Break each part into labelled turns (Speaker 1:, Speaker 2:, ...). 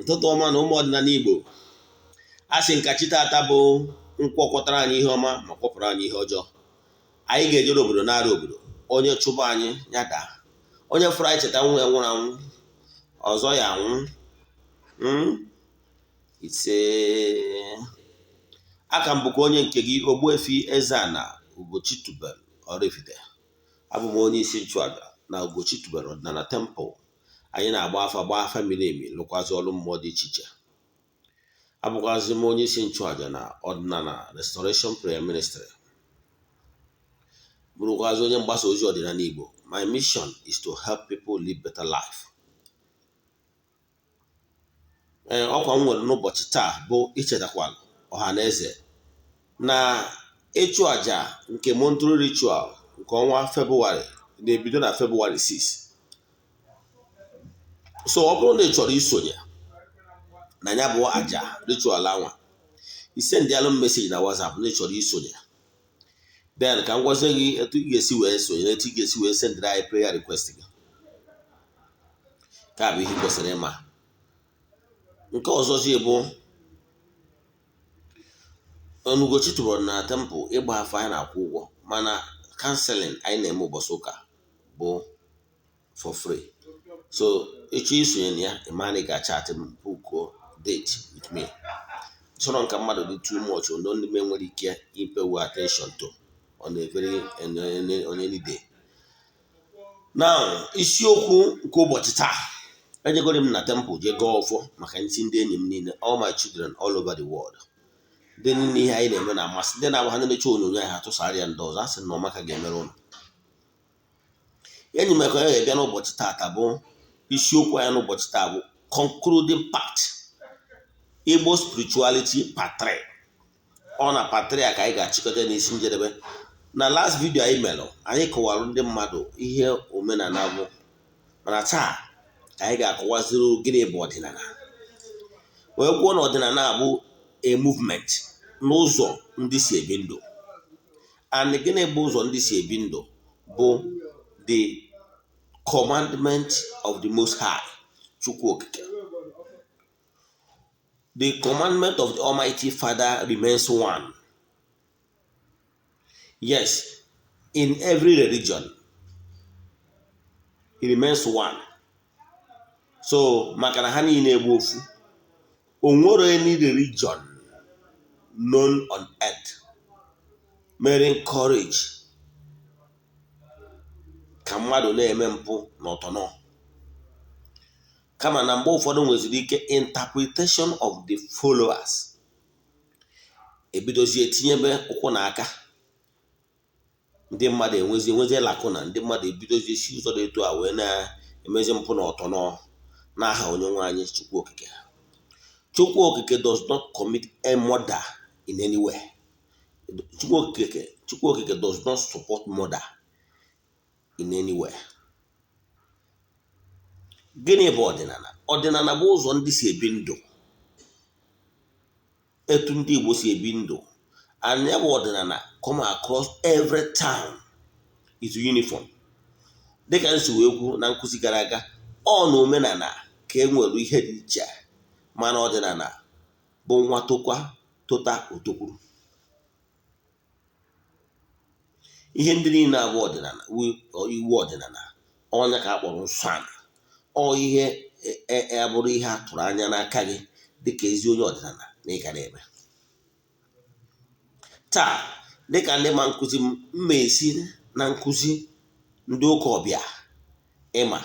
Speaker 1: ụtụtụ ọma na ụmụ ọdịnala Igbo. A sị nkachi tata bụ nkwọkọtara anyị ihe ọma ma kwọpụrụ anyị ihe ọjọọ. Anyị ga-ejere obodo na-ara obodo, onye chụba anyị ya daa, onye fụrụ anyị cheta nwa ya nwụrụ anwụ, ọzọ ya anwụ. Ise aka m bụkwa onye nke gị, Ogbuefi EZE-ANA Ugochi tubelu oraifite. Abụ m onye isi nchụaja na Ugochi tubelu ọdịnala temple. Anyị na-agba afa miri emi, lụkwazị ọrụ mmụọ dị iche iche. Abụkwazị m onye isi nchụaja na ọdịnala restoration prayer ministry. Bụrụkwazị onye mgbasa ozi ọdịnala Igbo. My mission is to help people live better life. Ọkwa m nwere n'ụbọchị taa bụ ichetakwa ọha na eze na ịchụ aja nke monthly ritual nke ọnwa Febụwarị na-ebido na Febụwarị 6. So ọ bụrụ na ị chọrọ isonye na ya bụ aja ritual anwa, isendịalụ m meseji na WhatsApp na ị chọrọ isonye. Then ka m gwazie gị etu ị ga-esi wee sonye, etu ị ga-esi wee sendịrị anyị prayer request gị. Ka bụ ihe kwesịrị ịma. Nke ọzọzi bụ Ugochi tubelu na temple ịgba afa anyị na-akwụ ụgwọ, mana counseling anyị na-eme ụbọchị ụka bụ for free. So ịchọ isonye na ya, ịmana ị ga-achat m bukuo date with me. Chọrọ nka mmadụ dị too much ndị me nwere ike ipewu attention to on any day. Now, isiokwu nke ụbọchị taa, ejegoro m na temple jee gọọ ọfọ maka ntị ndị enyi m niile, all my children all over the world. Ndị niile ihe anyị na-eme na amasị, ndị na-agba ha na-eche onyonyo anyị atụsara ya ndị ọzọ, a sị na ọmaka ga-emere ụnụ. Enyi m eko ya ga-ebịa n'ụbọchị taata bụ isiokwu anyị n'ụbọchị taa bụ concluding part Igbo spirituality part 3. Ọ na part 3 a ka anyị ga-achịkọta n'isi njedebe. Na last video anyị melụ, anyị kọwara ndị mmadụ ihe omenala bụ, mana taa anyị ga-akọwaziri gịnị bụ ọdịnala. Wee kwuo na ọdịnala bụ a movement n'ụzọ ndị si ebi ndụ. And gịnị bụ ụzọ ndị si ebi ndụ bụ the commandment of the Most High, Chukwu Okike. The commandment of the Almighty Father remains one. Yes, in every religion, it remains one. So, maka na ha niile bụ ofu, o nwere any religion known on earth may encourage ka mmadụ na-eme mpụ n'ọtọnọ. Kama na mgbe ụfọdụ nweziri ike interpretation of the followers ebidozie etinyebe ụkwụ na aka. Ndị mmadụ enwezi lakụna, ndị mmadụ ebidozie si ụzọ dị etu a wee na-emezi mpụ n'ọtọnọ n'aha onye nwe anyị Chukwu Okike. Chukwu Okike does not commit a murder in any way. Chukwu Okike does not support murder in any way. Gịnị bụ ọdịnala? Ọdịnala bụ ụzọ ndị si ebi ndụ, etu ndị Igbo si ebi ndụ. And ya bụ ọdịnala come across every town is uniform. Dịka nsi wee kwu na nkụzi gara aga, ọ na omenala ka e nwere ihe dị iche, mana ọdịnala bụ nwa tota otokwuru. Ihe ndị niile abụ ọdịnala, iwu ọdịnala, ọnya ka a kpọrọ nsọ ala. Ọ ihe abụrụ ihe a tụrụ anya n'aka gị dịka ezi onye ọdịnala na ị gara eme. Taa, dịka ndị ma nkụzi mma esi na nkụzi ndị ụka ọbịa ịma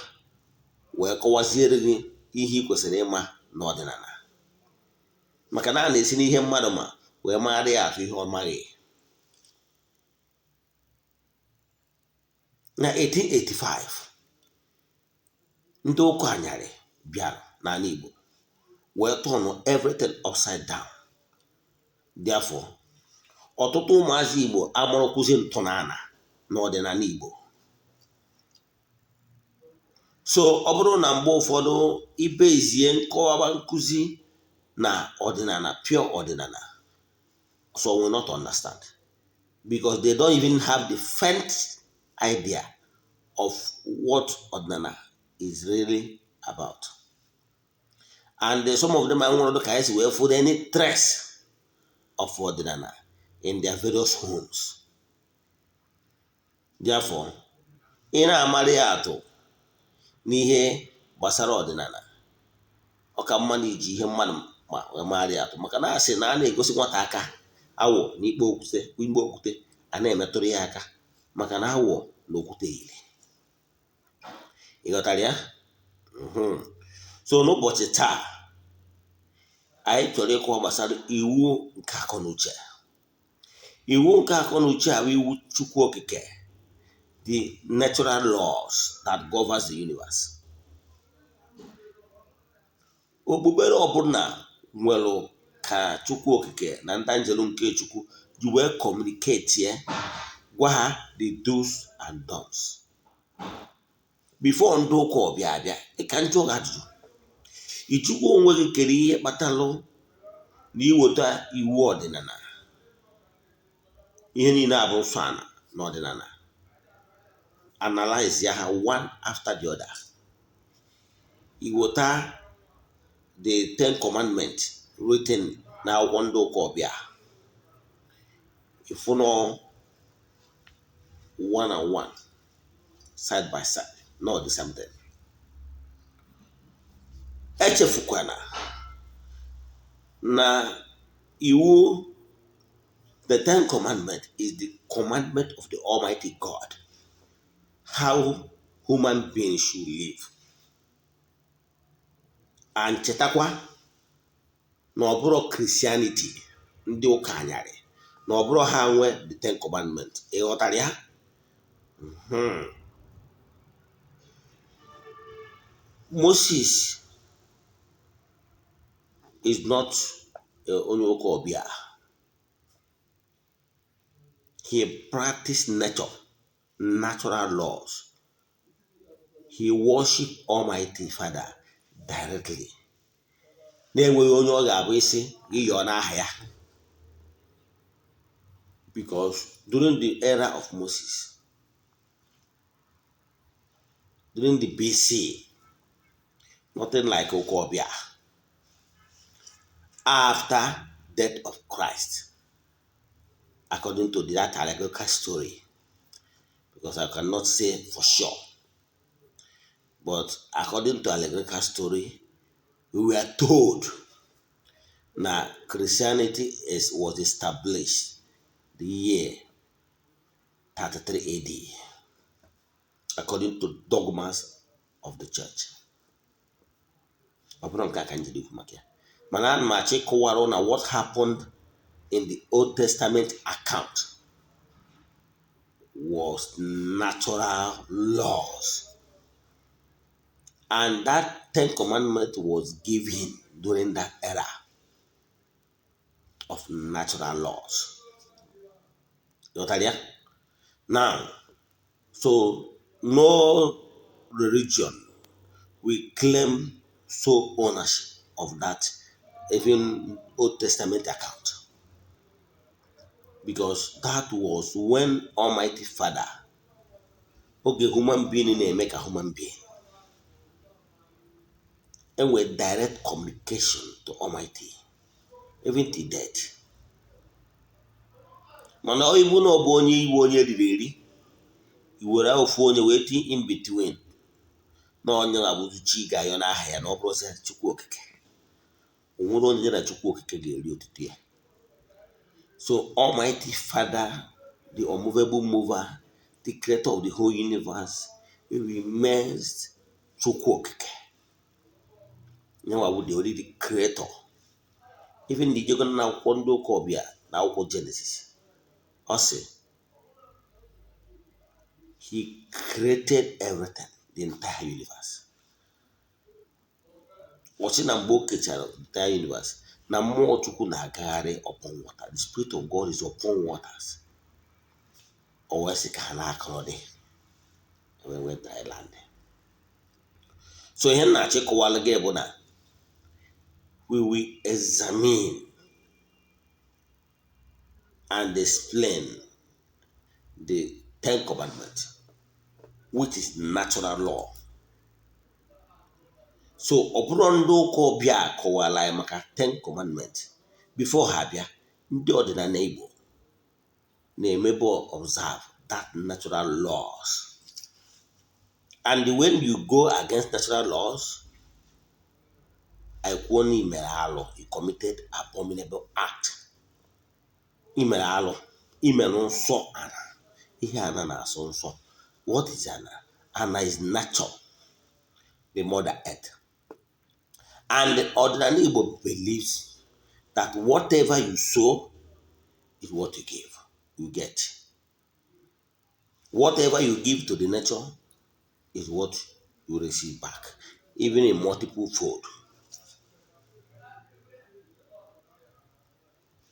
Speaker 1: wee kọwaziere gị ihe ị kwesịrị ịma n'ọdịnala. Maka na a na-esi n'ihe mmadụ ma wee maara ya atụ ihe ọ maghị. Na 1885, ndị ụka anyarị bịara n'ala Igbo wee turn everything upside down. Therefore, ọtụtụ ụmụazị Igbo amarụkwụzi ntọala n'ọdịnala Igbo. So ọ bụrụ na mgbe ụfọdụ ibezie nkọwaba nkụzi na ọdịnala, pure ọdịnala, so we will not understand, because they don't even have the faint idea of what ọdịnala is really about. And some of them are one of the guys who for any trace of ọdịnala in their various homes. Therefore, ị na-amara ya atụ n'ihe gbasara ọdịnala, ọ ka mma na iji ihe mmadụ ma wee mara ya atụ, maka na asị na a na-egosi nwata aka awọ n'ikpe okwute a na-emetụrụ ya aka maka na awọ na okwute yiri. Ị ghọtara ya? So n'ụbọchị taa anyị chọrọ ịkọwa gbasara iwu nke akọnuche. Iwu nke akọnuche a bụ iwu Chukwu Okike, the natural laws that governs the universe. Okpukpere ọbụla nwere ka Chukwu Okike na ntanjelu nke Chukwu ji wee communicate ya, gwa ha the do's and don'ts. Before ndị ụka ọbịa abịa, ịka njọ ajụjụ, Ichukwu onwe gị kere ihe kpatalụ na iweta iwu ọdịnala, ihe niile abụ nsọ ana na ọdịnala, analyze ya ha one after the other. Iweta the 10 commandments written na akwụkwọ ndị ụka ọbịa, ifuno one and one, side by side, not the same thing. Echefukwana na iwu, the 10 commandments is the commandment of the Almighty God, how human beings should live. And chetakwa na ọ bụrụ Christianity ndị ụka anyarị na ọ bụrụ ha nwe the 10 commandments. Ị ghọtara ya? Moses is not onye ụka ọbịa. He practiced natural laws. He worshiped Almighty Father directly. Na-enweghị onye ọ ga-abụ isi ịyọ n'aha ya. Because during the era of Moses, during the BC, nothing like Okobia. After death of Christ, according to that allegorical story, because I cannot say for sure, but according to allegorical story, we were told that Christianity was established the year 33 AD, according to dogmas of the church. Manan machi na what happened in the Old Testament account was natural laws. And that 10 commandments was given during that era of natural laws. Now, so no religion will claim sole ownership of that, even Old Testament account. Because that was when Almighty Father, okay, human being make a human being, and with direct communication to Almighty, even to death. Mana even no bonye iwonye dideri, iwere ofu onye waiting in between. No onye abuzu chi ga yo na aha ya na process Chukwu Okike. Onwere onye na Chukwu Okike ga-eri otutu ya. So Almighty Father, the unmovable mover, the creator of the whole universe, he remains Chukwu Okike. Now the only the creator. Even the Jogan now Kondo Kobia, now called Genesis. Also, he created everything, the entire universe. Watching a book the entire universe. Now more Chukwu na agagharị upon water. The Spirit of God is upon waters. Or else it can akọrọ when we dry land. So here na chekọwala gị bụ na we will examine and explain the 10 commandments, which is natural law. So ọ bụrụ ndị ụka ọbịa kọwara anyị maka 10 commandments before ha bịa, ndị ọdịnala Igbo na-emebe observe that natural laws. And when you go against natural laws, I kwuo na imere alụ, you committed abominable act. Imere alụ, imere nsọ ana. Ihe ana na-asọ nsọ. What is ana? Ana is nature, the mother earth. And the ordinary Igbo believes that whatever you sow is what you give, you get. Whatever you give to the nature is what you receive back, even in multiple fold.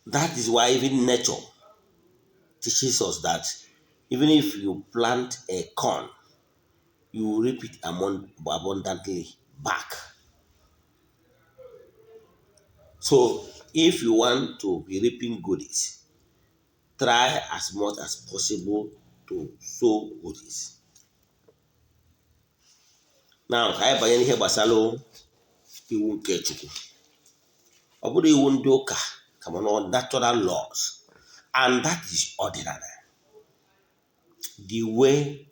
Speaker 1: That is why even nature teaches us that even if you plant a corn, you will reap it abundantly back. So if you want to be reaping goodies, try as much as possible to sow goodies. Now, ka anyị banye n'ihe gbasara iwu nke Chukwu. Ọ bụrụ iwu ndị ụka kama na natural laws, and that is ordinary. The way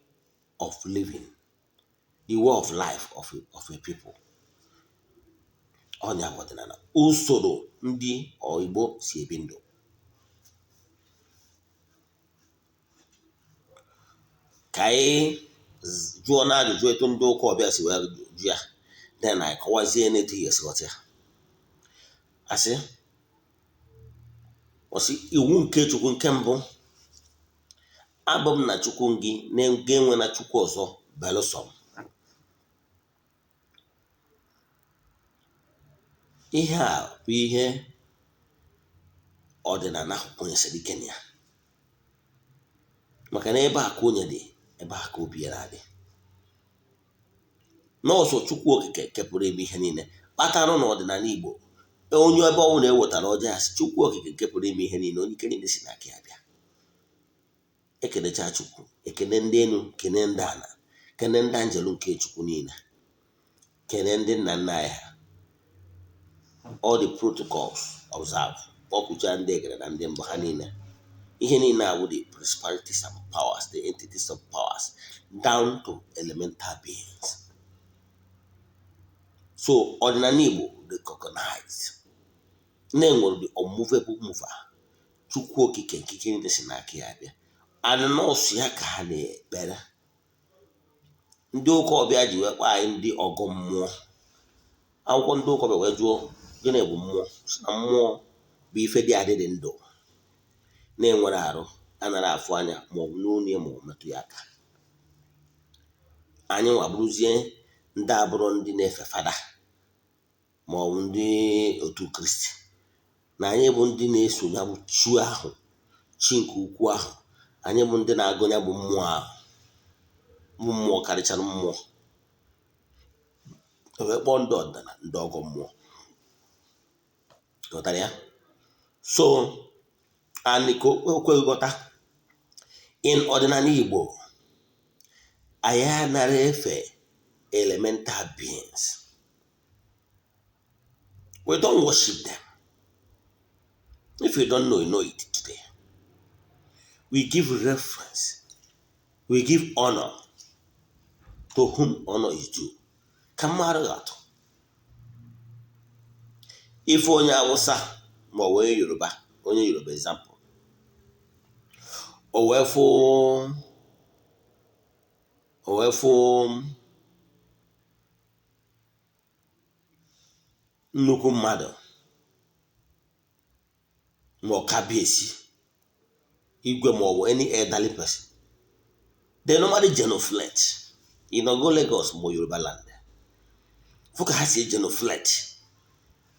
Speaker 1: of living, the way of life of a people. Ọnya ọdịnala, usoro ndị Igbo si ebi ndụ. Ka anyị jụọ na ajụjụ etu ndị ụka ọbịa si wee jụ ya, then anyị kọwazie n'etu ya esi ghọta ya. Asị iwu nke Chukwu nke mbụ, abụ m na Chukwu gị na-enwe na Chukwu ọzọ belụsọ m. Ihe a bụ ihe ọdịnala kwenyesịrị ike na ya, maka na ebe a ka onye dị, ebe a ka obi ya na-adị. N'ọsọ Chukwu okike kepụrụ ebe ihe niile, kpatara n'ọdịnala Igbo onye ebe ọnwụ na-ewetara ọjọọ ya sị Chukwu okike kepụrụ ime ihe niile, onye ike niile si n'aka ya bịa. Ekenecha Chukwu, ekene ndị enu, kene ndị ana, kene ndị anjelu nke Chukwu niile, kene ndị nna nna anyị ha, all the protocols observe, kpọpụcha ndị egere na ndị mbụ ha niile. Ihe niile awụ the principalities and powers, the entities of powers, down to elemental beings. So ọdịnala Igbo recognized na-enwere the unmovable mover, Chukwu okike nkike niile si n'aka ya bịa. Adị nọọsụ ya ka ha na-ekpere. Ndị ụka ọbịa ji wekwa anyị ndị ọgọ mmụọ. Akwụkwọ ndị ụka ọbịa wee jụọ gịnị bụ mmụọ? Na mmụọ bụ ife dị adị dị ndụ, na-enwere arụ, anaghị afụ anya maọbụ n'onu ya maọbụ metụ ya aka. Anyị nwabụrụzie ndị abụrụ ndị na-efe fada maọbụ ndị otu Kristi, na anyị bụ ndị na-eso ya bụ chi ahụ, chi nke ukwu ahụ. Anyị bụ ndị na-agụ ya bụ mmụọ ahụ, bụ mmụọ karịchara mmụọ. Wee kpọọ ndị ọdịnala ndị ọgọ mmụọ. Ghọtara ya? So anyị ka okweghị ghọta, in ọdịnala Igbo anyị anaghị efe elemental beings. We don't worship them. If you don't know, you know it today. We give reference, we give honor to whom honor is due. Ka mmadụ atụ, ife onye Awụsa ma ọ wee Yoruba, onye Yoruba example, o wee fụ nnukwu mmadụ ma ọ kabiyesi igwe ma ọ bụ any elderly person, they normally genuflect. You know, go Lagos ma Yoruba land, folk ha si genuflect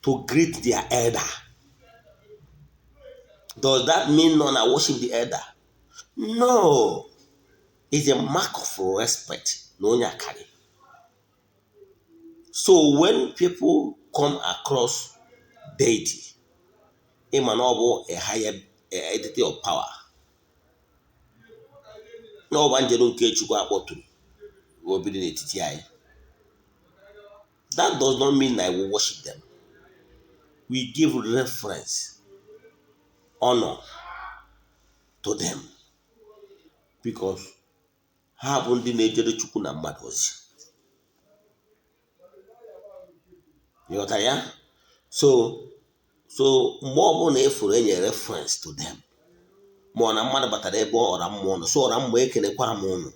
Speaker 1: to greet their elder. Does that mean none are worship the elder? No. It's a mark of respect. No nyakari. So when people come across deity, a higher entity of power, no one will be in That does not mean I will worship them. We give reference, honor to them because ha bụ ndị na-ejere Chukwu na mmadụ ozi. Ịghọtara ya? So mgbe ọbụla efuru enye reference to them, ma ọ na mmadụ batara ebe ọra mmụọ nọ, so ọra mmụọ ekelekwa m unu.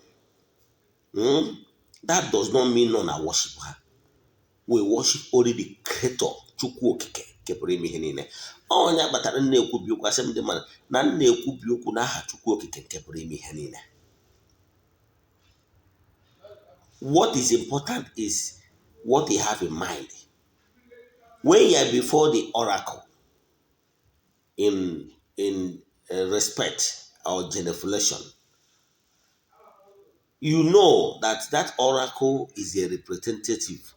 Speaker 1: That does not mean nọ na worship ha. We worship only the creator, Chukwu okike nke pụrụ ime ihe niile. Onye batara na-ekwubi okwu asị ndị mmadụ na na-ekwubi okwu n'aha Chukwu okike nke pụrụ ime ihe niile. What is important is what you have in mind. When you are before the oracle in respect or genuflection, you know that oracle is a representative.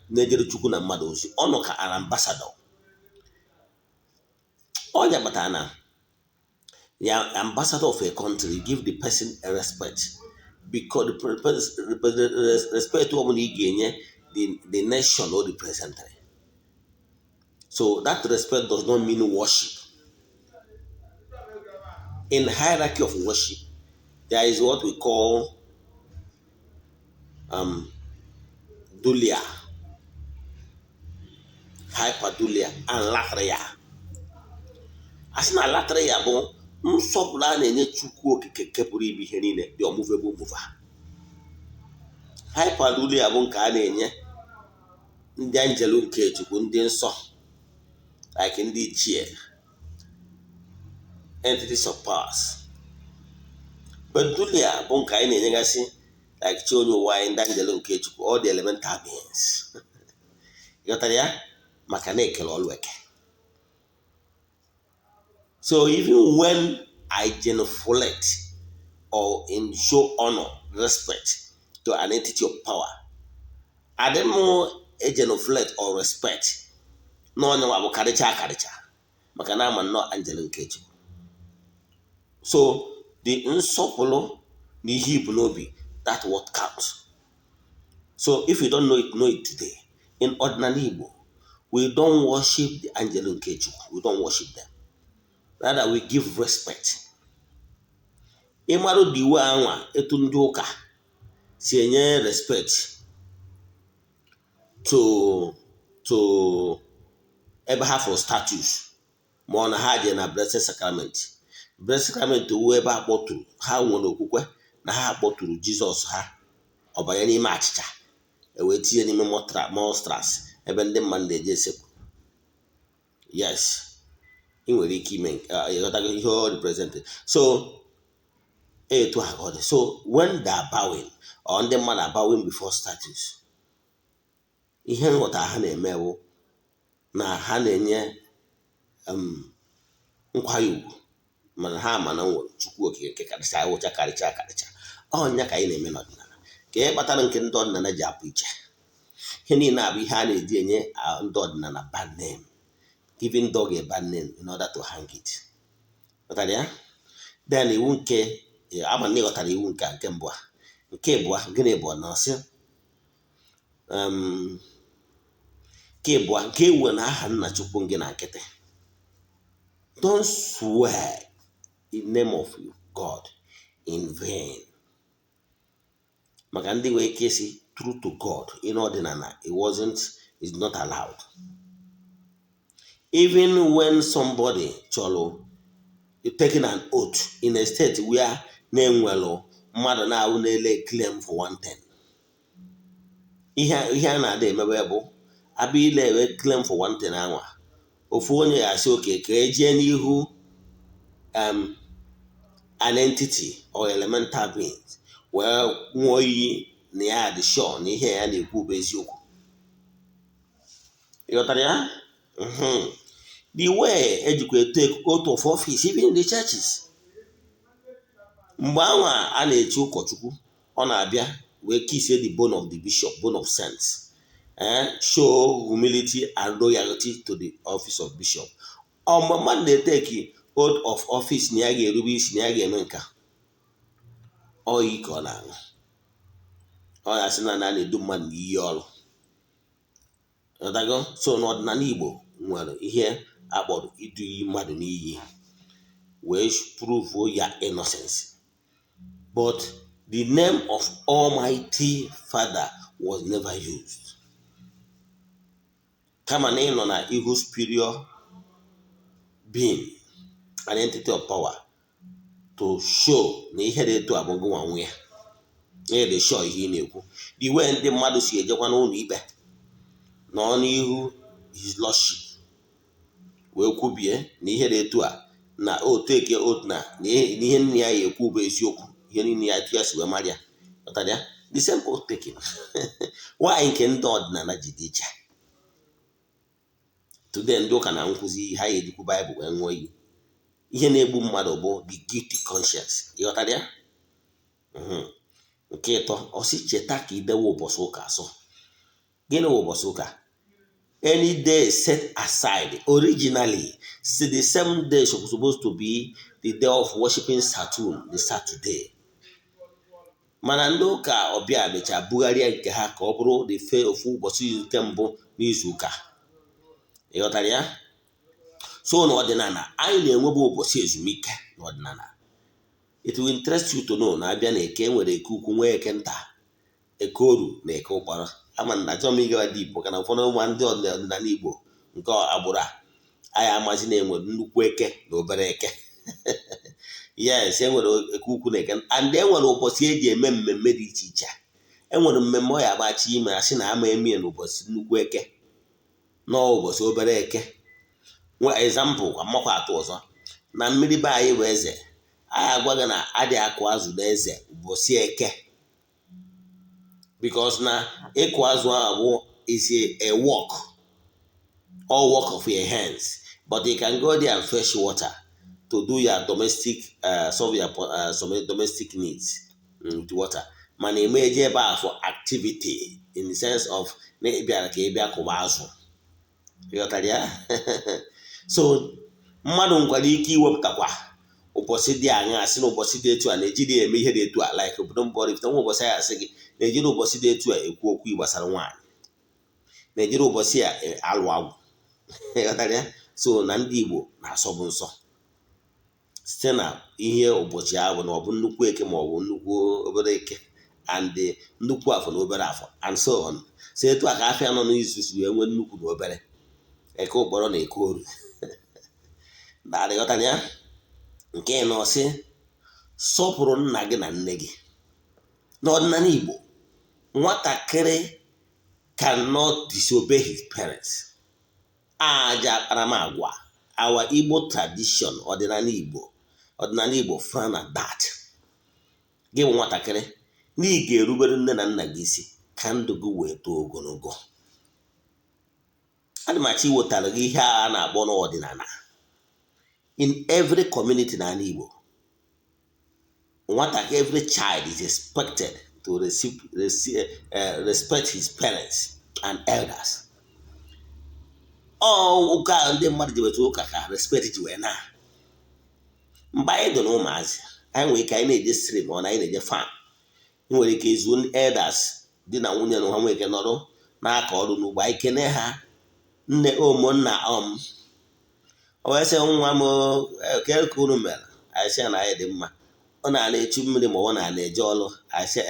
Speaker 1: Na-ejere Chukwu na mmadụ ozi. Ọ nọ ka an ambassador. Onye batara na ya ambassador of a country, you give the person a respect because the respect the nation or the presenter. So that respect does not mean worship. In hierarchy of worship, there is what we call dulia, hyperdulia, and latria. As na latria bụ nsọpụrụ a na-enye Chukwu okike nke pụrụ ime ihe niile, the unmovable mover. Hyperdulia bụ nke a na-enye ndị angelu nke Chukwu, ndị nsọ, like ndị ichie, entities of powers. But dulia bụ nke anyị na-enyegasị like chi onye ụwa anyị, ndị angelu nke Chukwu, all the elemental beings. Ịghọtara ya? Maka na ekele ọlụ eke. So even when I genuflect or show honor, respect to an entity of power, I don't know a genuflect or respect. No one will karicha. Maka na ama no angel nke Chukwu. So the nsọpụrụ na ihe ibu n'obi, that's what counts. So if you don't know it today. In ordinary Igbo, we don't worship the angel nke Chukwu. We don't worship them. Rather, we give respect. Ịmarụ dị iwe anwa etu ndị ụka si enye respect to ebe ha for statues ma ọ na ha je na blessed sacrament. Blessed sacrament wu ebe ha kpọtụrụ, ha nwere okwukwe na ha kpọtụrụ Jizọs ha ọbanye n'ime achịcha ewee tinye n'ime monsters ebe ndị mmadụ na-eje esekwu. Yes, ị nwere ike ime ịghọtago ihe ọ represented. So etu ha God. So when they are bowing or ndị mmadụ are bowing before statues, ihe nghọta ha na-emewo na ha na-enye nkwanye ugwu, mana ha mana nwere Chukwu okike nke karịcha ụcha karịcha. Ọnya ka anyị na-eme n'ọdịnala. Ka ihe kpatara nke ndị ọdịnala ji apụ iche. Ihe niile abụ ihe a na-eji enye ndị ọdịnala bad name, giving dog a bad name in order to hang it. Ghọtara ya? Then iwu nke ama na ịghọtara iwu nke mbụ a. Nke abụọ gịnị bụ na ọsị nke abụọ nke ewu na aha nna Chukwu gị na nkịtị. Don't swear in the name of God in vain. Maka ndị nwere ike isi true to God in ọdịnala, it's not allowed. Even when somebody chọrọ taking an oath in a state where na-enwelụ mmadụ na-awụ na-ele claim for one thing. Ihe a na-ada emewe bụ abịa ile ewe claim for one thing anwa, ofu onye ya asị oke ka ejie n'ihu an entity or elemental beings wee nwụọ iyi na ya dị sure na ihe ya na-ekwu bụ eziokwu. Ịghọtara ya? The way ejikwa take oath of office even in the churches. Mgbe anwa a na-echi ụkọchukwu, ọ na-abịa wee kisie the bone of the bishop, bone of saints, show humility and loyalty to the office of bishop. Mmadụ na-eteki oath of office na ya ga-erube isi na ya ga-eme nka, oyi ka ọ na-aṅụ. ọ na-asị na na-edu mmadụ n'iyi ọrụ. So n'ọdịnala Igbo nwere ihe akpọrọ idu mmadụ n'iyi wee prove ya innocence. But the name of Almighty Father was never used. Kama na ịnọ na ihu superior being, an entity of power, to show na ihe dị etu abụghị nwanwe ya. Ihe dị show ihe ị na-ekwu. The way ndị mmadụ si ejekwa n'ụlọ ikpe nọ n'ihu his lordship wee kwubie na ihe dị etu a na otu eke otu na ihe nne ya ekwu bụ eziokwu, ihe niile ya etu ya si wee mara ya. The simple taking. Nwaanyị nke ndị ọdịnala ji dị iche. Today ndị ụka na nkụzi ha ya ejikwu Baịbụl wee ṅụọ iyi. Ihe na-egbu mmadụ bụ the guilty conscience. Ịghọtara ya? Nke ịtọ, ọ sị cheta ka idewe ụbọchị ụka asọ. Gịnị bụ ụbọchị ụka? Any day set aside originally. See, the same day was supposed to be the day of worshiping Saturn, the Saturday. Mana ndị ụka ọbịa mecha bugharịa nke ha ka ọ bụrụ the fe ofu ụbọchị nke mbụ n'izu ụka. Ịghọtara ya? So n'ọdịnala anyị na-enwebu ụbọchị ezumike n'ọdịnala. It will interest you to know na abịa na eke nwere eke ukwu nwee eke nta, eke oru na eke ụkpara. Ama na achọ m ịgawa dị Igbo kana ụfọdụ ụmụ ndị ọdịnala Igbo nke agbụrụ a anyị amazi na-enwere nnukwu eke na obere eke. Yes, enwere eke ukwu na eke, and enwere ụbọchị eji eme mmemme dị iche iche. Enwere mmemme ọ ya agbachi ime asị na ama emie n'ụbọchị nnukwu eke na ụbọchị obere eke. Nwa example amakwa atụ ọzọ na mmiri be anyị bụ eze, anyị agwaghị na adị akụ azụ na eze ụbọchị eke, because na ịkụ azụ ahụ is a work, all work of your hands, but you can go there and fetch water to do your domestic solve your some domestic needs with water. Mana emeje ebe a for activity in the sense of na ịbịara ka ịbịa kụba azụ. Ịghọtara ya? So mmadụ nkwara ike iwepụtakwa ụbọchị dị anya asị na ụbọchị dị etu a na-ejiri eme ihe dị etu a, like obodo mbọrọ ifite nwa ụbọchị a asị gị na-ejiri ụbọchị dị etu a ekwu okwu gbasara nwaanyị, na-ejiri ụbọchị a alụ agwụ. Ịghọtara ya? So na ndị Igbo na-asọbụ nsọ site na ihe ụbọchị ahụ na ọ bụ nnukwu eke ma ọ bụ nnukwu obere eke, and nnukwu afọ na obere afọ, and so on. So etu a ka afịa nọ n'izu si wee nwee nnukwu na obere, eke ụkpọrọ na eke oru. Ịghọtara ya? Nke nọ sị sọpụrụ nna gị na nne gị. N'ọdịnala Igbo, nwatakịrị cannot disobey his parents. Aja akparamagwa, our Igbo tradition, ọdịnala Igbo frown at that. Gị bụ nwatakịrị na ị ga-erubere nne na nna gị isi ka ndụ gị wee too ogologo. Ana m achọ iwetara gị ihe a na-akpọ n'ọdịnala. In every community na Igbo, every child is expected to respect his parents and elders. Ụka ndị mmadụ jebeta ụka ka respect ji wee na. Mgbe anyị dị n'ụmụazị, anyị nwere ike anyị na-eje stream ọ na anyị na-eje farm. Nwere ike izu elders di na nwunye na ha nwere ike nọrọ n'aka ọrụ n'ugbo, anyị kene ha nne ụmụnna o wee sị nwa m ka unu mere, anyị sị na anyị dị mma, ọ na-ana echu mmiri ma ọ na-ana eje ọrụ, anyị sị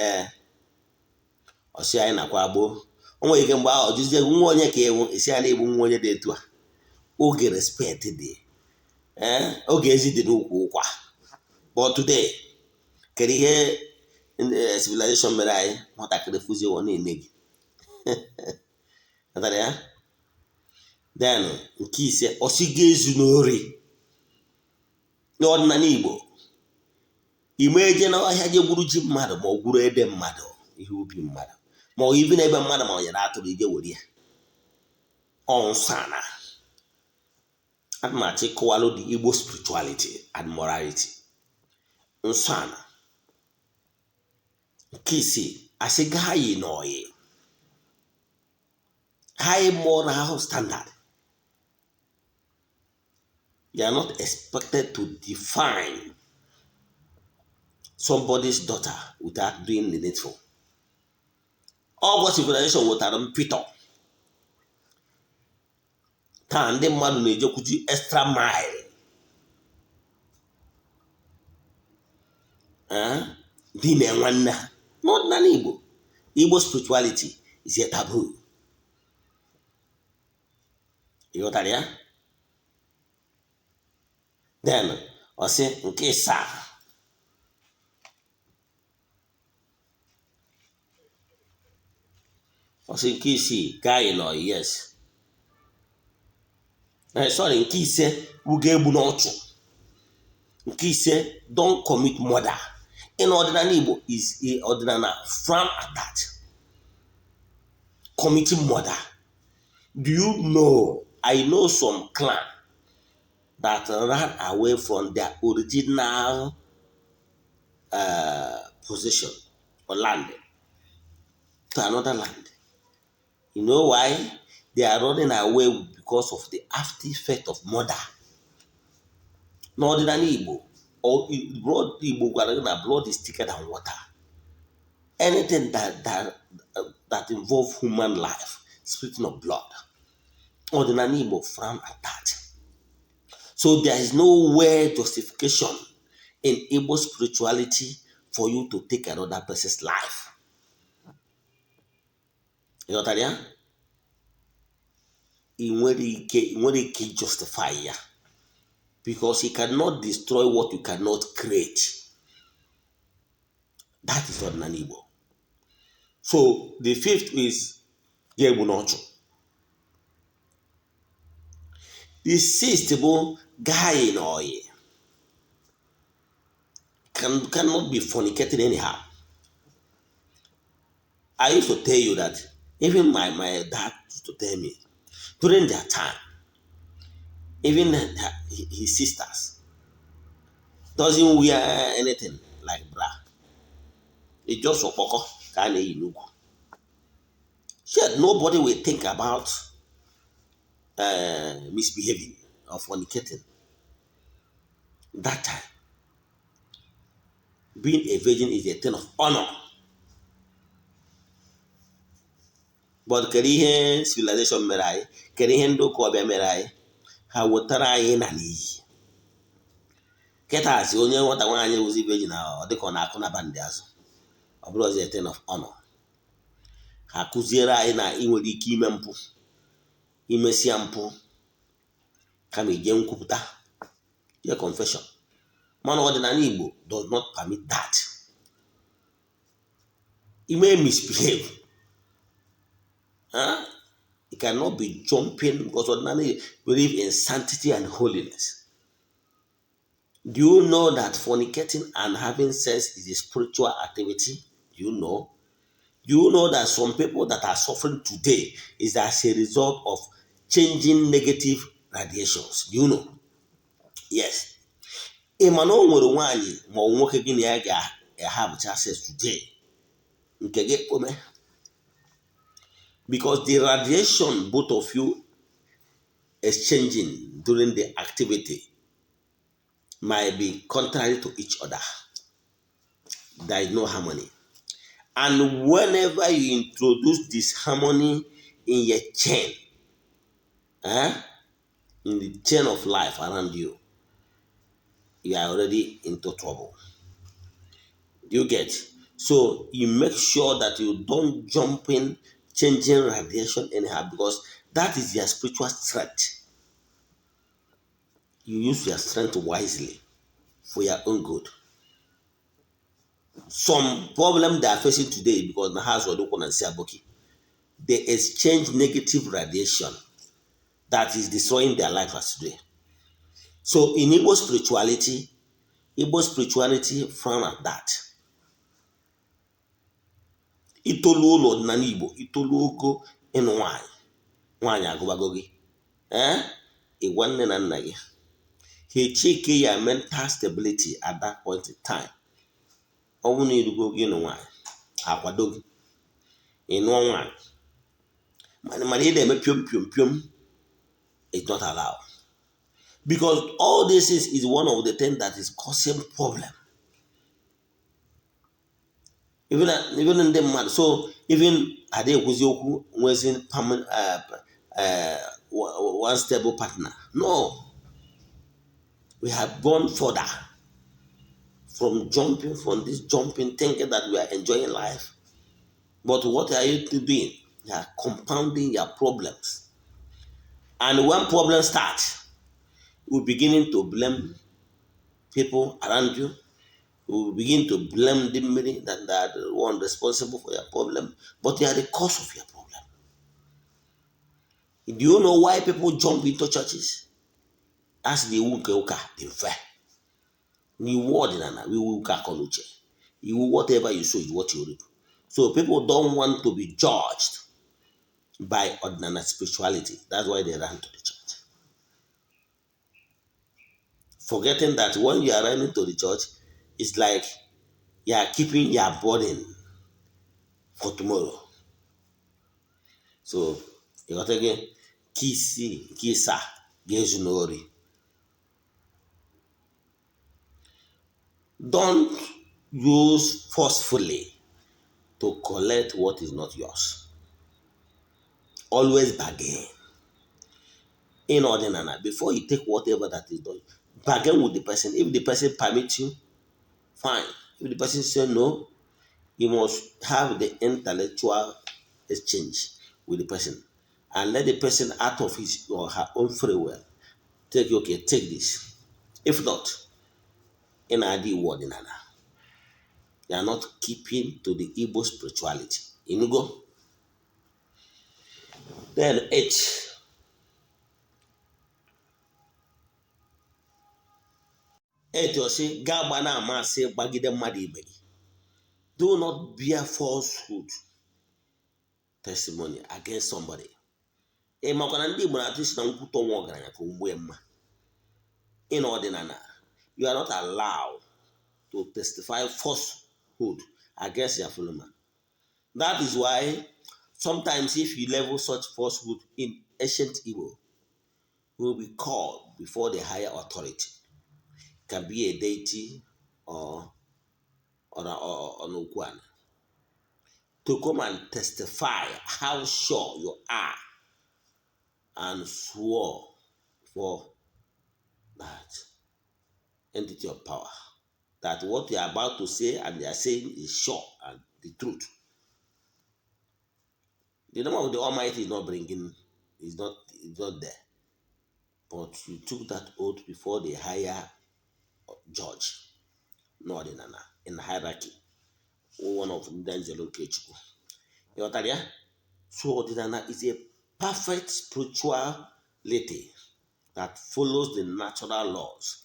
Speaker 1: ọsị anyị nakwa gboo. O nwere ike mgbe ahụ ọjụzie nwa onye ka ewu esi ya na-egbu nwa onye dị etu a. Oge respect dị, oge ezi dị n'ukwu ụkwa. But today, kedu ihe civilization mere anyị? Nwatakịrị fụzie ọ na-ene gị. Ya? Then nke ise, ọsị ga-ezu n'ori. N'ọdịnala Igbo, ime eje n'ọhịa je gburu ji mmadụ ma ọ gburu ede mmadụ, ihe ubi mmadụ, ma ọ ibi n'ebe mmadụ ma ọ nyere atụrụ ije were ya. Ọ nsọ ana. Ana m achọ ịkọwalụ the Igbo spirituality and morality. Nsọ ana. Nke isii, asị gaa yi n'ọyị. High moral standard. You are not expected to define somebody's daughter without doing the needful. ọgwụ civilization wetara mpịtọ. Taa ndị mmadụ na-ejekwuji extra mile dị na nwanne ha. N'ọdịnala Igbo, Igbo spirituality is a taboo. Ịghọtara ya? Then ọ sị nke ịsaa, ọ sị nke isii, guy nọ, yes. Sorry, nke ise, ugo egbu n'ọchụ. Nke ise, don't commit murder. In ọdịnala Igbo is a ọdịnala frown at that. Committing murder. Do you know, I know some clan that ran away from their original position or land to another land. You know why? They are running away because of the after effect of murder. N'ọdịnala Igbo, or blood Igbo gwara na blood is thicker than water. Anything that involves human life, speaking of blood, ordinary Igbo frown at that. So there is no way justification in Igbo spirituality for you to take another person's life. You know what I mean? In nwere ike justify ya, because he cannot destroy what you cannot create. That is ordinary Igbo. So the fifth is Yebunocho. The sixth bụ guy in oil. Cannot be fornicating anyhow. I used to tell you that even my dad used to tell me during their time, even his sisters doesn't wear anything like bra. It's just opoko kind of inugu. Yet nobody will think about misbehaving or fornicating. That time, being a virgin is a thing of honor. But kedu ihe civilization mere anyị, kedu ihe ndị ụka ọbịa mere anyị, ha wetara anyị na n'iyi. Kịtazi onye nwata nwaanyị wụzi virgin ọ dịka ọ na-akụ na bandị azụ, ọ bụrụ a thing of honor. Ha kụziere anyị na ị nwere ike ime mpụ, imesia mpụ kama ije nkwupụta, je confession. Man ọdịnala Igbo does not permit that. You may misbehave. It cannot be jumping, because ordinarily believe in sanctity and holiness. Do you know that fornicating and having sex is a spiritual activity? Do you know? Do you know that some people that are suffering today is as a result of changing negative radiations? Do you know? Yes. Imano nwere nwaanyị ma ọ nwoke gị na ya ga-have access today. Nke gị ome. Because the radiation both of you exchanging during the activity might be contrary to each other. There is no harmony. And whenever you introduce this harmony in your chain, in the chain of life around you, you are already into trouble. Do you get? So you make sure that you don't jump in changing radiation anyhow, because that is your spiritual strength. You use your strength wisely for your own good. Some problem they are facing today because the house was open and Siaboki, they exchange negative radiation that is destroying their life as today. So in Igbo spirituality frown at that. Itolu ụlọ na Igbo, itolu ogo ịnụ nwaanyị agụbago gị. Ịgwa nne na nna gị. He check your mental stability at that point in time. Ọ bụrụ na irugo gị ịnụ nwaanyị, akwado gị. Ịnụọ nwaanyị. Mana ị na-eme piom, it's not allowed. Because all this is one of the things that is causing problem. Even in the man. So even adị ekwuzi okwu nwezi one stable partner. No, we have gone further from jumping, thinking that we are enjoying life. But what are you doing? You are compounding your problems. And when problems start, you're beginning to blame people around you. You begin to blame the many that they are the one responsible for your problem, but they are the cause of your problem. Do you know why people jump into churches? As the uka the fair. You word in an we will kakonuche. You whatever you sow is what you reap. So people don't want to be judged by ordinary spirituality. That's why they run to the church. Forgetting that when you are running to the church, it's like you are keeping your burden for tomorrow. So you got again kisa gezunori. Don't use forcefully to collect what is not yours. Always bargain. Inordinate. Before you take whatever that is done, bargain with the person. If the person permits you, fine. If the person says no, you must have the intellectual exchange with the person and let the person out of his or her own free will take this. If not, in adi word in ana. They are not keeping to the Igbo spirituality. You go. Then H. H or say Gabana Mase Bagide Madibe. Do not bear falsehood testimony against somebody. In ordinary, you are not allowed to testify falsehood against your fellow man. That is why sometimes if you level such falsehood in ancient Igbo, you will be called before the higher authority. It can be a deity or an Ukwan to come and testify how sure you are and swore for that entity of power. That what you are about to say and they are saying is sure and the truth. The name of the Almighty is not bringing, is not there. But you took that oath before the higher judge, not in hierarchy. One of them is a location. So ordinana is a perfect spirituality that follows the natural laws.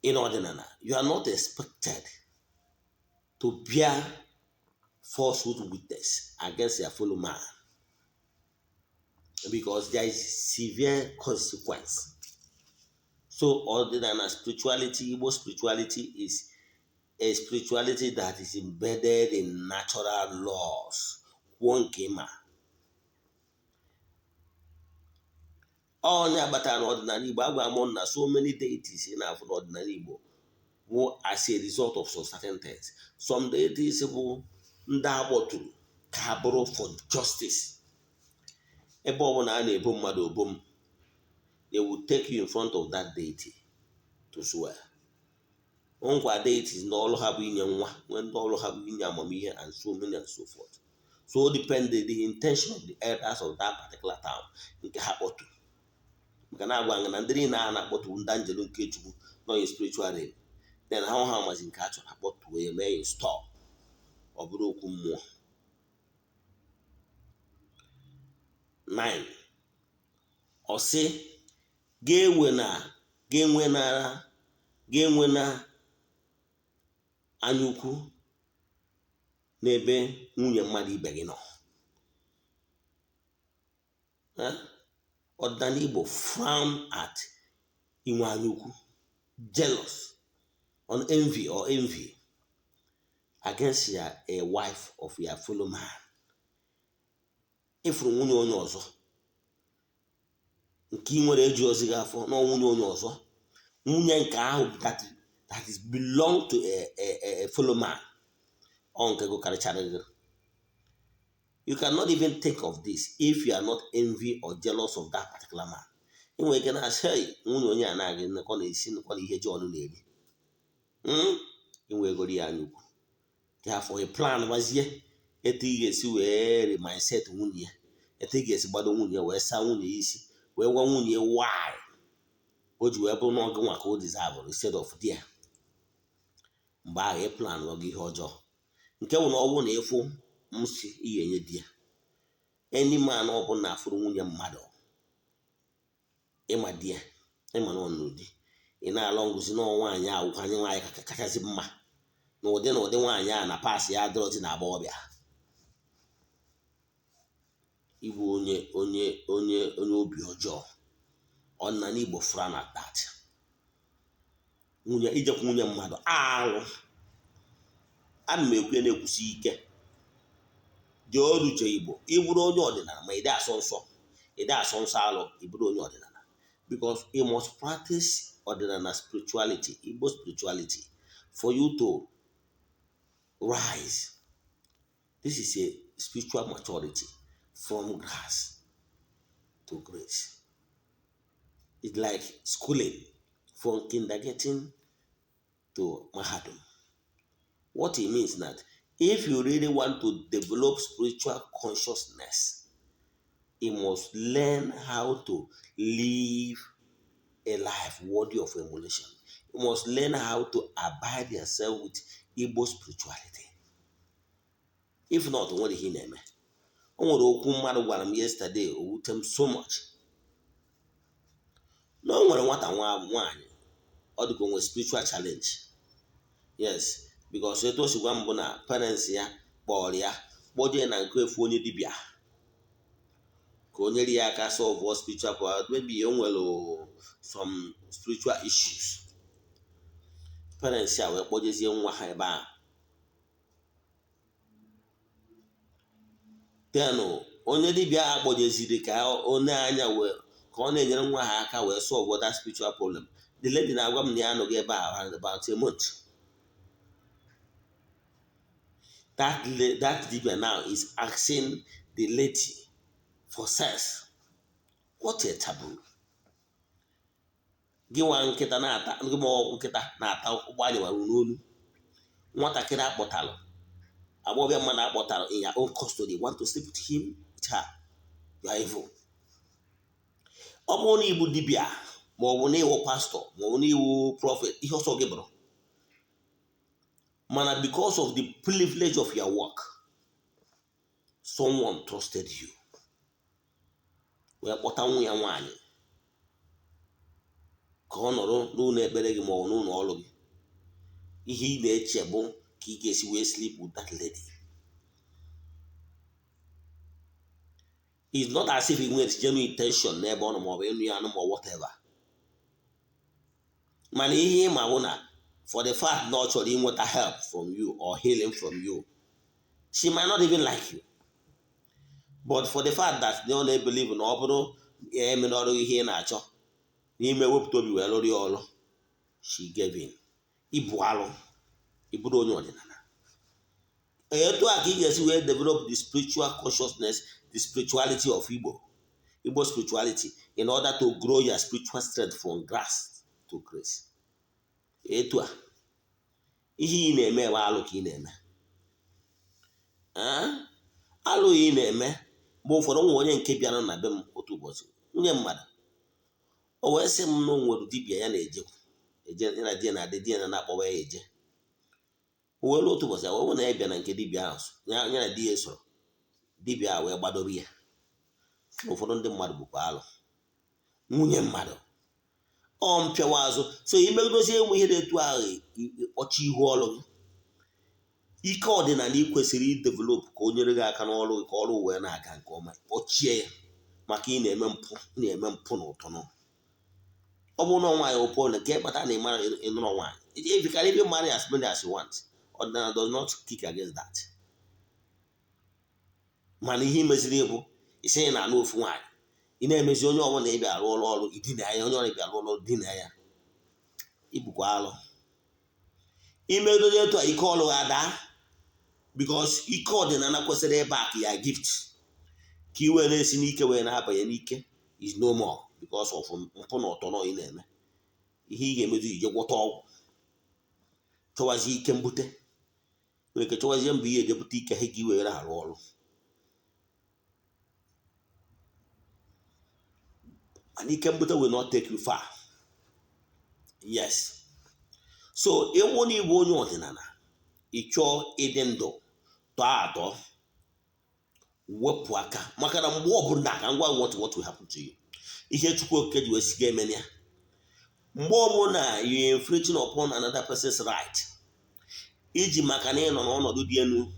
Speaker 1: In ordinana, you are not expected to bear falsehood witness against your fellow man because there is severe consequence. So ordinana spirituality, Igbo spirituality is a spirituality that is embedded in natural laws. One came onye agbata n'ọdịnala Igbo agwa m na so many deities in our n'ọdịnala Igbo bụ as a result of some certain things. Some deities bụ ndị agbọtụrụ ka ha bụrụ for justice. Ebe ọbụla a na-ebo mmadụ obom, they will take you in front of that deity to swear. Ngwa deities na ọrụ ha bụ inye nwa, when ndị ọrụ ha bụ inye amamihe and so many and so forth. So depend the intention of the elders of that particular town nke ha kpọtụrụ. Maka na agwa na ndị niile a na-akpọtụ ndị anjelu nke Chukwu nọ in spiritual realm, then ha amazi nke a chọrọ akpọtụ wee mee install ọ bụrụ okwu mmụọ. 9. Ọ sị ga-enwe na anya ukwu n'ebe nwunye mmadụ ibe gị nọ. Ọdịnala Igbo frown at inwe anya ukwu, jealous, on envy against a wife of your fellow man. Ifuru nwunye onye ọzọ nke ị nwere eji ozi gị afọ na nwunye onye ọzọ, nwunye nke ahụ that is belong to a fellow man, ọ nke go karịchara gị. You cannot even think of this if you are not envy or jealous of that particular man. Inwe ike na-asị nwunye onye a na-agị nnekọ na-esi nnukwu na ihe John na-eri. Inwe egori ya anya ukwu. Therefore, a plan gbazie etu ị ga-esi wee mindset nwunye ya, etu ị ga-esi gbado nwunye wee saa nwunye isi wee gwa nwunye why o ji wee bụrụ na ọgụ nwa ka o deserve instead of there. Mgbe ahụ ị plan ọgụ ihe ọjọọ nke bụ na ọ bụrụ na ịfụ msi ị ga-enye di ya. Any man ọbụla afụrụ nwunye mmadụ ịma di ya ịma na ọnụ di ị na-alọ ngụzi na nwaanyị awụkwanye nwaanyị kachasị mma na ụdị nwaanyị a na paasị ya adọrọzi na agbọghọbịa. Ịbụ onye obi ọjọọ ọ na n'Igbo frown at that. Nwunye ijekwa nwunye mmadụ alụ. Ana m ekwu na-ekwusi ike dị oruche Igbo ịbụrụ onye ọdịnala ma ide asọ nsọ alụ ịbụrụ onye ọdịnala because you must practice ọdịnala spirituality, Igbo spirituality for you to rise. This is a spiritual maturity from grass to grace. It's like schooling from kindergarten to mahadum. What it means that if you really want to develop spiritual consciousness, you must learn how to live a life worthy of emulation. You must learn how to abide yourself with Igbo spirituality. If not, what did he name? O nwere okwu mmadụ gwara m yesterday o wute m so much. Na o nwere nwata nwaanyị ọ dịka o nwere spiritual challenge. Yes, because etu o si gwa m bụ na parents ya kpọrọ ya kpọjee na nke efu onye dibịa ka o nyere ya aka solve spiritual problem. Maybe o nwere some spiritual issues. Parents ya wee kpọjezie nwa ha ebe ahụ. Then onye dibịa akpọjeziri ka onye anya wee ka ọ na-enyere nwa ha aka wee solve that spiritual problem. The lady na-agwa m na ya anọghị ebe ahụ around about a month. That dibia now is asking the lady for sex. What a taboo. Gị nwa nkịta na-ata ụgbọ n'olu. Nwatakịrị akpọtalụ agbọghọbịa mmadụ akpọtalụ in your own custody want to sleep with him, with her. You are evil. Ọ bụrụ na ịbụ dibia ma ọ bụ na ịwụ pastọ ma ọ bụ na ịwụ prophet ihe ọsọ gị bụrụ. Mana because of the privilege of your work, someone trusted you. Wee kpọta nwunye ya nwaanyị ka ọ nọrọ n'ụlọ ekpere gị ma ọ bụ n'ụlọ ọrụ gị. Ihe ị na-eche bụ ka ị ga-esi wee sleep with that lady. It's not as if he nwere genuine intention n'ebe ọ nọ ma ọ bụ ịnụ ya anụ ma whatever. Mana ihe ịma bụ na for the fact na ọ chọrọ inweta help from you or healing from you, she might not even like you. But for the fact that they only believe na ọ bụrụ eme n'ọrụ ihe ị na-achọ n'ime wepụta obi wee lụrụ ya ọrụ, she gave in. Ịbụ alụ ịbụrụ onye ọdịnala. Etu a ka ị ga-esi wee develop the spiritual consciousness, the spirituality of Igbo spirituality, in order to grow your spiritual strength from grass to grace. Etu a ihe ị na-eme bụ alụ ka ị na-eme. Alụ ị na-eme bụ ụfọdụ nwa onye nke bịara na be m otu ụbọchị nwunye mmadụ o wee sị m na o nwere dibịa ya na-eje na di na di ya na-akpọwa ya eje. O wee otu ụbọchị wee na ya bịa na nke dibịa ahụ ya na di ya soro dibịa wee gbadoro ya. Ụfọdụ ndị mmadụ bụkwa alụ nwunye mmadụ ọ mpịawa azụ. So imegozie enwe ihe na-etu ahụ ọchị ihu ọrụ gị. Ike ọdịnala ị kwesịrị idevelop ka o nyere gị aka n'ọrụ gị ka ọrụ wee na-aga nke ọma kpọchie ya maka ị na-eme mpụ na ụtọ. Ọ bụrụ na nwaanyị ụpụ na nke kpata na ịmara ịnụrụ nwaanyị. If you can even marry as many as you want, ọdịnala does not kick against that. Mana ihe imeziri bụ isi na anụ ofu nwaanyị ị na-emezi onye ọbụla ị bịa arụ ọrụ idina ya, onye ọbụla ị bịa arụ ọrụ dina ya. Ibukwa alụ imedozi etu a ike ọrụ ga-ada. because ike ọdịnala kwesịrị ịba ka ya gift ka i wee na-esi n'ike wee na-abanye n'ike is no more because of mpụ na ọtọ nọ ị na-eme. Ihe ị ga-emezu ije gwọta ọgwụ chọwazie ike mbute, nwere ike chọwazie mbụ ihe ejepụta ike ha ka i were arụ ọrụ. And ike mbute will not take you far. Yes. So ịwụ na ịbụ onye ọdịnala ịchọọ ịdị ndụ tọọ atọ, wepụ aka maka na mgbe ọbụla ka ngwa what will happen to you. Ihe Chukwu Okike ji wee siga emenya mgbe ọbụla you infringing upon another person's right iji maka na ị nọ n'ọnọdụ dị elu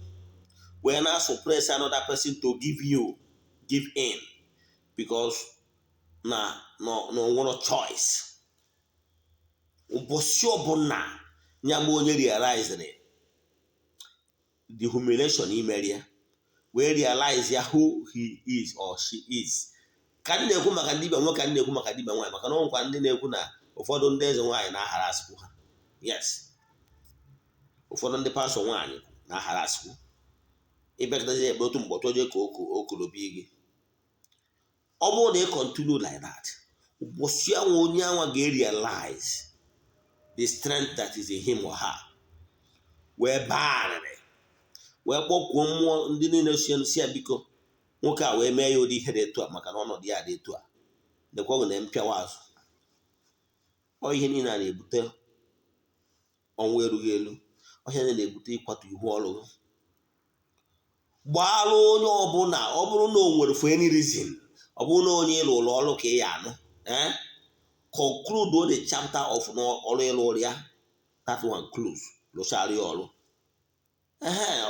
Speaker 1: wee na-suppress another person to give in because na nwere choice. Ụbọchị ọbụla nya bụ onye realized the humiliation imere ya wee realize ya who he is or she is. Ka ndị na-ekwu maka dibịa nwoke, ka ndị na-ekwu maka dibịa nwaanyị, maka na ọnwụkwa ndị na-ekwu na ụfọdụ ndị eze nwaanyị na-ahara asịkwu ha. Yes, ụfọdụ ndị pastọ nwaanyị na-ahara asịkwu ịbịakọtazi ekpe otu mgbọtụ oje ka okolobi gị. Ọ bụrụ na ị continue like that, ụbọchị ahụ onye anwa ga-realize the strength that is in him or her wee bagharịrị wee kpọkwuo mmụọ ndị niile si ya biko nwoke a wee mee ya ụdị ihe dị etu a maka na ọnọdụ ya dị etu a, nekwa na mpịawa azụ. Ọ ihe niile a na-ebute ọnwụ erughị elu, ọhịa na-ebute ịkwatu ihu ọrụ. Gbaalụ onye ọbụla ọ bụrụ na o nwere for any reason, ọ bụrụ na onye ịlụ ụlọ ọrụ ka ị ya anụ conclude the chapter of ọrụ ịlụ ọrụ ya, that one close, lụchara ya ọrụ.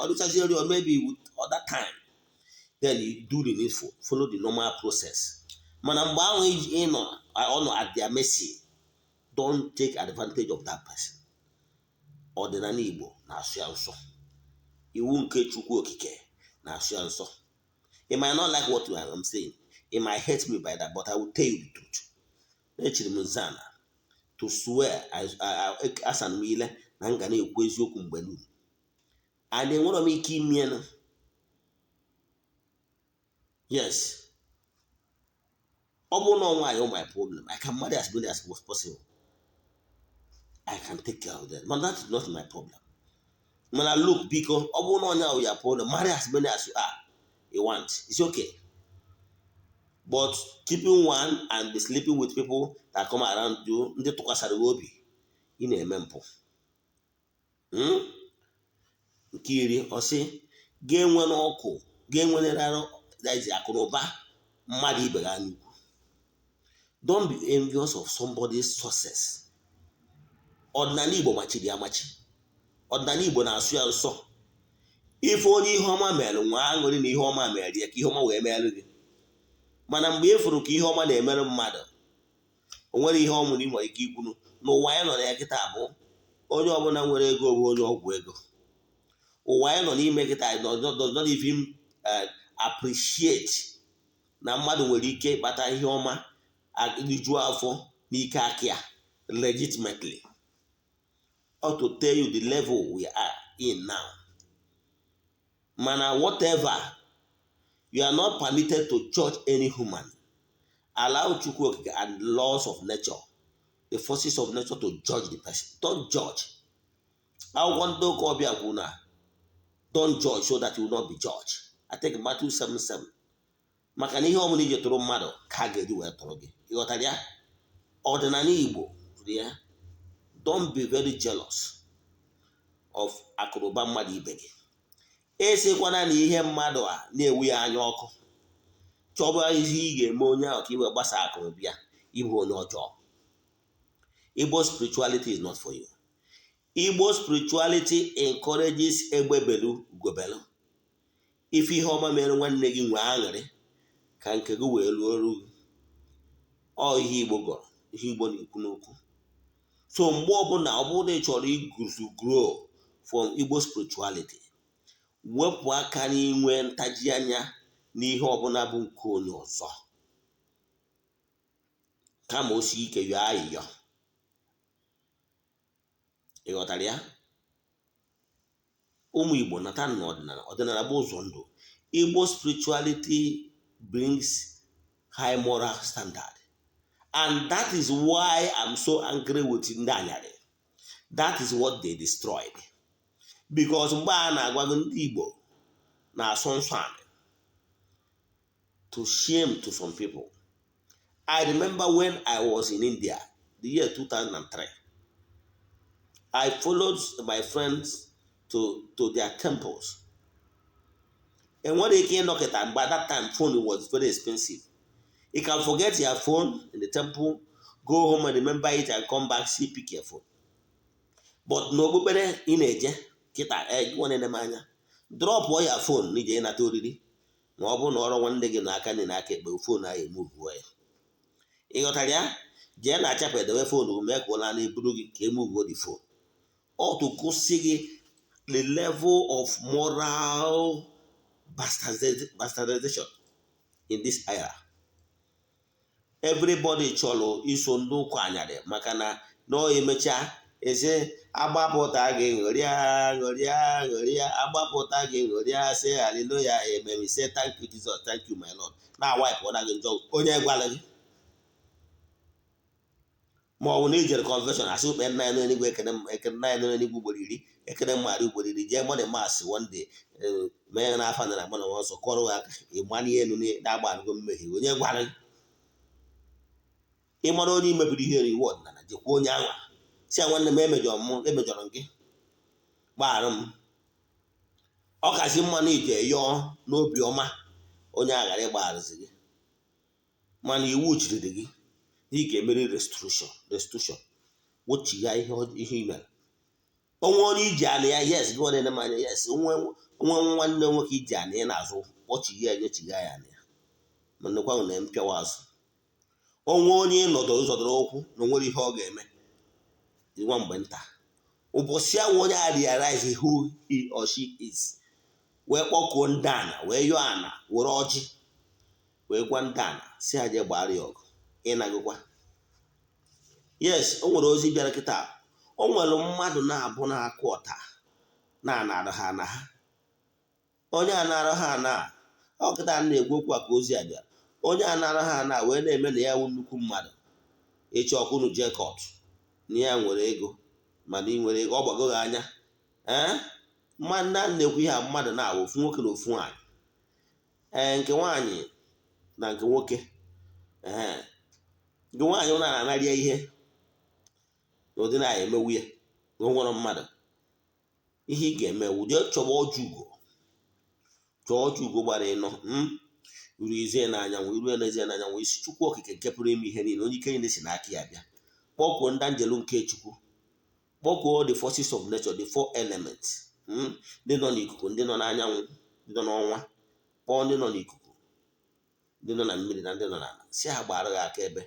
Speaker 1: Ọ dịchazi ọrụ maybe with other time, then you do the needful, follow the normal process. Mana mgbe ahụ ị nọ at their mercy, don't take advantage of that person. Ọdịnala Igbo na-asụ ya nsọ, iwu nke Chukwu Okike na-asụ ya nsọ. You might not like what I'm saying, you might hate me by that, but I will tell you the truth. Echiri m nzana to swear asa m ile na m ga na-ekwu eziokwu mgbe niile. And enwere m ike ime na yes, ọ bụrụ na nwaanyị my problem, I can marry as many as was possible. I can take care of them, but that is not my problem. When I look, because ọ bụrụ na onye ahụ ya problem, marry as many as you want. It's okay. But keeping one and be sleeping with people that come around you, ndị tụkwasara obi, ị na-eme mpụ. Nke iri, ọ sị ga-enwe n'ọkụ, ga-enwe akụnụba mmadụ ibe ga n'ukwu. Don't be envious of somebody's success. Ọdịnala Igbo machiri amachi. Ọdịnala Igbo na-asụ ya nsọ. Ife onye ihe ọma mere nwa aṅụrị na ihe ọma mere ya ka ihe ọma wee mere gị. Mana mgbe e furu ka ihe ọma na-emere mmadụ, o nwere ihe ọmụrụ ị nwere ike ikwunu n'ụwa anyị nọ na ya kịta bụ onye ọbụla nwere ego bụ onye ọgwụ ego. Ụwa anyị nọ n'ime kịta does not even appreciate na mmadụ nwere ike ịkpata ihe ọma rijuo afọ n'ike aka ya legitimately. Or to tell you the level we are in now. Mana whatever, you are not permitted to judge any human. Allow Chukwu Okike and laws of nature, the forces of nature to judge the person. Don't judge. I want to call Biaguna. Don't judge so that you will not be judged. I take Matthew 7:7. Maka na ihe ọmụna ije tụrụ mmadụ ka a ga-eji wee tụrụ gị. Ịghọtara ya? Ọdịnala Igbo, don't be very jealous of akụrụba mmadụ ibe gị. Esekwana na ihe mmadụ a na-ewu ya anya ọkụ chọba ihe ị ga-eme onye ahụ ka iwe gbasa akụrụba ya, ịbụ onye ọjọọ. Igbo spirituality is not for you. Igbo spirituality encourages egbebelu ugobelu. Ife ihe ọma mere nwanne gị nwee aṅụrị ka nke gị wee ruo oru gị. Ọ ihe Igbo gọrọ, ihe Igbo na-ekwu n'okwu. So mgbe ọbụla ọ bụrụ na ị chọrọ iguzo grow from Igbo spirituality, wepụ aka n'inwe ntaji anya n'ihe ọbụla bụ nke onye ọzọ, kama o si ike yọọ ayịyọ. Ịghọtara ya? ụmụ Igbo nata n'ọdịnala ọdịnala bụ ụzọ ndụ. Igbo spirituality brings high moral standard, and that is why I'm so angry with ndị anyarị. That is what they destroyed. Because mgbe a na-agwago ndị Igbo na-asọ nsọ anị, to shame to some people. I remember when I was in India, the year 2003. I followed my friends to their temples. And what they came knock at, by that time, phone was very expensive. You can forget your phone in the temple, go home and remember it, and come back, see, pick your phone. But no better in a kita one in the mania. Drop all your phone, need you not already. No one day in a can in a phone, I move away. You got a Jen a chap at the phone will make one and a move the phone. Or to go see the level of moral bastardization in this era. Everybody chọrọ iso ndị ụka anyarị maka na no emecha eze agbapụta gị ṅụrịa agbapụta gị ṅụrịa say hallelujah amen, we say thank you Jesus, thank you my Lord. Na wipe ọ na gị njọ onye gwara gị ma ọ bụ na ijere convention asị ukpe nna ya n'eluigwe ekene nna ya n'eluigwe ugboro iri ekene mmadụ ugboro iri jee mọdụ masị one day mee na afa na agba na ọsọ kọrọ aka ịgbanye elu na-agba arụgo mmehie onye gwara gị. Ị mara onye imebiri ihe reward na jekwa onye anwa si ya nwanne m emejọrọ gị gbaghara m. Ọ kasị mma na ije yọọ n'obi ọma onye aghara ịgbagharịzi gị, mana iwu chiriri gị ị ga-emeri restitution wochigha ihe imere. Onwe onye iji anị ya yes gị onye na-emanya yes onwe nwanne nwoke iji anị ya n'azụ kpọchigha ya nyochigha ya anị ya ma nnekwa na mpịawa azụ. Onwe onye zọdọrọ okwu na onwere ihe ọ ga-eme nwa mgbe nta ụbọchị ahụ onye a realize who he or she is wee kpọkuo ndị ana wee yọọ ana were ọjị wee gwa ndị ana si ha jee gbara ya ọgụ ịnagụkwa. Yes, o nwere ozi bịara kịta. O nwere mmadụ na-abụ na-akụ ọta na-anarụ ha ana ha. Onye anarụ ha ana ọ kịta na-egwu okwu a ka ozi a bịara. Onye anarụ ha ana wee na-eme na ya wụ nnukwu mmadụ echi ọkụnụ jee kọt na ya nwere ego mana ị nwere ego ọ gbago gị anya mmadụ na-ekwu ihe a mmadụ na-awụ ofu nwoke na ofu nwaanyị nke nwaanyị na nke nwoke nke nwaanyị ọ na-anarị ihe na ụdị na emewu ya na nwere mmadụ ihe ị ga-emewu jee chọba ọjụ ugo gbara ịnọ uru ize n'anyanwụ iru n'ezie n'anyanwụ isi Chukwu okike nke pụrụ ime ihe niile onye ike niile si n'aka ya bịa. Kpọkuo ndị anjelu nke Chukwu, kpọkuo the forces of nature, the four elements, ndị nọ n'ikuku, ndị nọ n'anyanwụ, ndị nọ n'ọnwa, kpọọ ndị nọ n'ikuku, ndị nọ na mmiri na ndị nọ n'ala si ha gbara gị aka ebe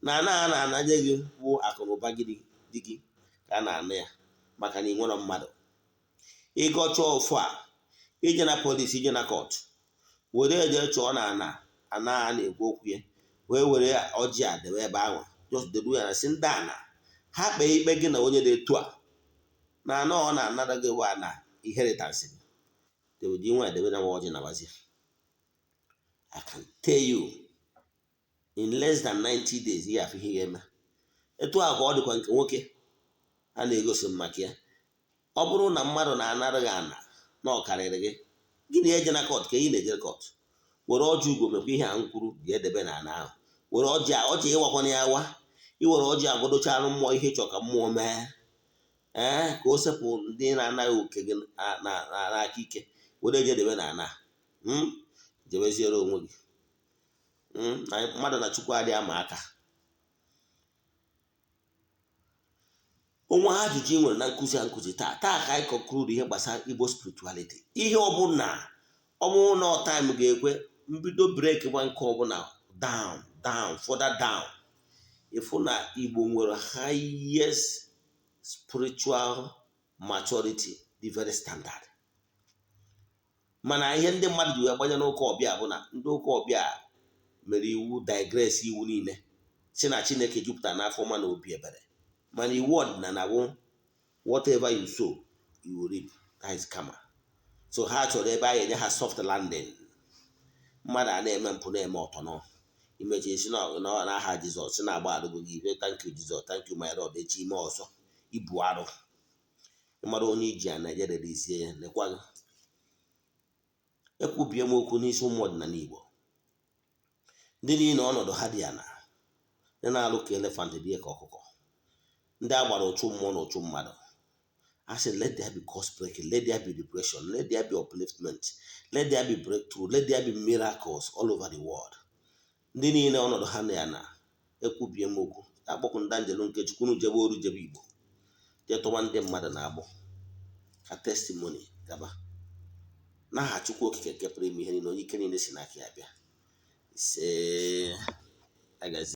Speaker 1: na ana a na-anaje gị bụ akụnụba gị dị gị ka a na-ana ya maka na ị nwere mmadụ. Ịgọchọ ofu a ije na polisi ije na kọtụ were eje chọọ na ana a na-ekwu okwu ya wee were ọjị a debe ebe ahụ just dedu ya na si ndị ana ha kpee ikpe gị na onye na-etu a na anọ ọ na-anara gị wa na inheritance deji nwa edebe na ọjị na bazi. I can tell you in less than 90 days ihe afọ ihe ga-eme. Etu a ka ọ dịkwa nke nwoke a na-egosi maka ya. Ọ bụrụ na mmadụ na-anara gị ana na ọ karịrị gị gịnị eje na kọt ka ị na-eje kọt were ọjị ugo mekwa ihe a kwuru ga-edebe na ana ahụ were ọjị ịwakwana ya awa iwere ọjị agwadocharụ mmụọ ihe ịchọ ka mmụọ mee ka o sepụ ndị na-anaghị oke gị n'aka ike were eje debe na ana jebeziere onwe gị. Mmadụ na Chukwu adịghị ama aka. Onwe ajụjụ ị nwere na nkụzi taa ka anyị kọnkludu ihe gbasara Igbo spirituality. Ihe ọbụrụ na time ga-ekwe mbido break gba nke ọbụla down further down ịfụ na Igbo nwere highest spiritual maturity dị very standard. Mana ihe ndị mmadụ ji wee gbanye n'ụka ọbịa bụ na ndị ụka ọbịa mere iwu digress iwu niile si na Chineke jupụtara n'afọ ọma na obi ebere mana iwu ọdịnala bụ whatever you sow you will reap. that is karma. So ha chọrọ ebe anyị enye ha soft landing, mmadụ a na-eme mpụ na-eme ọtọnọ imechi esi n'aha Jizọs si na-agba arụgo gị ibe thank you Jizọs, thank you my Lord, echi ime ọzọ ibu arụ mmadụ onye iji a Naịjirịa rezie ya lekwa gị. Ekwubie m okwu n'isi ụmụ ọdịnala Igbo ndị niile ọnọdụ ha dị ana, ndị na-alụ ka elefant dị ka ọkụkọ, ndị agbara ụchụ mmụọ na ụchụ mmadụ. I said, let there be course breaking, let there be depression, let there be upliftment, let there be breakthrough, let there be miracles all over the world. Ndị niile ọnọdụ ha na ana ekwubie m okwu akpọkụ ndị anjelu nke Chukwu jebe oru jebe Igbo jee tụwa ndị mmadụ na-agbụ ka testimony gaba n'aha Chukwu okike nke pụrụ ime ihe niile, onye ike niile si n'aka ya bịa. Ise agazi.